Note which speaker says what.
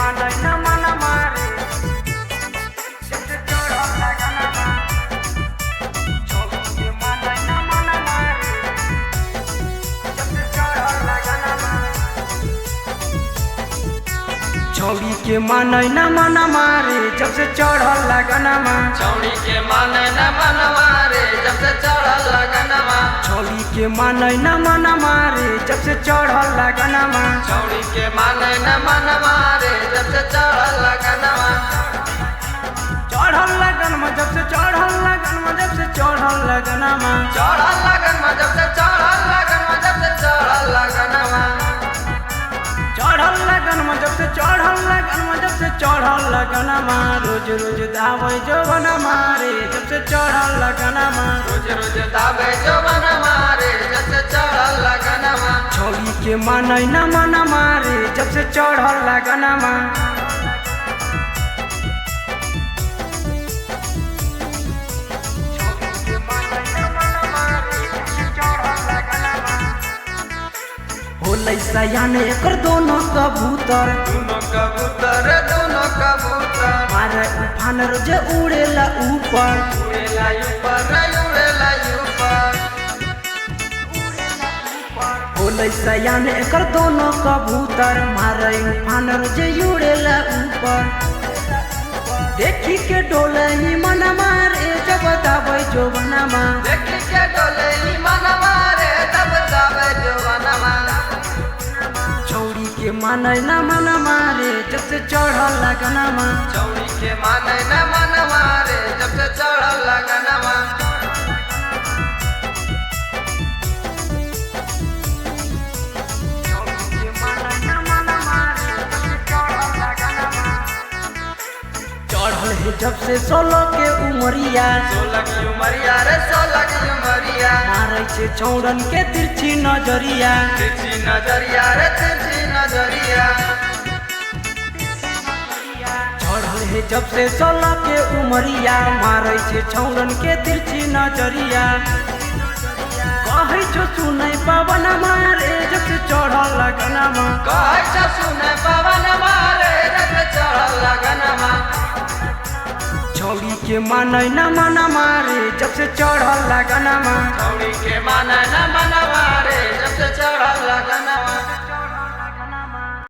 Speaker 1: माने न मन मारे जब से चढ़ल लगनमा छौड़ी के माने न मन मारे जब से चढ़ल लगनमा छौड़ी के माने न मन मारे जब से चढ़ल लगनमा
Speaker 2: छौड़ी के माने न मन मारे जब से चढ़ल लगनमा
Speaker 1: छौड़ी के माने न मन मारे जब से चढ़ल लगनमा
Speaker 2: छौड़ी के माने न मन मारे जब से चढ़ल लगनमा
Speaker 1: चढ़ल लगनमा जब से चढ़ल लगनमा जब से चढ़ल लगनमा
Speaker 2: चढ़ल लगनमा जब से चढ़ल लगनमा जब से चढ़ल लगनमा
Speaker 1: चढ़ल लगनमा जब से चढ़ल लगनमा जब से चढ़ल लगनमा रोज रोज दावे जवन मारे जब से चढ़ल लगनमा
Speaker 2: रोज रोज दावे जवन मारे जब से चढ़ल लगनमा
Speaker 1: छौड़ी के माने न मन मारे जब से चढ़ल लगनमा होलै सयाने एकर दोनों कबूतर
Speaker 2: दोनों कबूतर
Speaker 1: मारे उफान रोजे उड़ेला ऊपर
Speaker 2: उड़ेला ऊपर उड़ेला ऊपर
Speaker 1: होलै सयाने एकर दोनों कबूतर मारे उफान रोजे उड़ेला ऊपर देखी के डोले ही मन मारे जब दावे जोवनमा
Speaker 2: देखी के डोले ही मन मारे तब दावे जवनमा
Speaker 1: छौड़ी के माने न मन मारे जब से चढ़ल लगनमा
Speaker 2: छौड़ी के माने न मन मारे जब से चढ़ल लगनमा
Speaker 1: चढ़ल है जब से 16 के उमरिया
Speaker 2: 16 की उमरिया रे 16 की उमरिया
Speaker 1: मारे छे छौड़न के तिरछी नजरिया
Speaker 2: तिरछी नजरिया रे तिरछी नजरिया
Speaker 1: चढ़ल है जब से 16 के उमरिया मारे छे छौड़न के तिरछी नजरिया कहै छो सुनै पवन मारे जब से चढ़ल लगनमा
Speaker 2: कहै छ सुने पवन मारे जब से चढ़ल लगनमा
Speaker 1: छौड़ी के माने न मन मारे जब से चढ़ल लगनमा
Speaker 2: छौड़ी के माने न मन मारे जब से चढ़ल लगनमा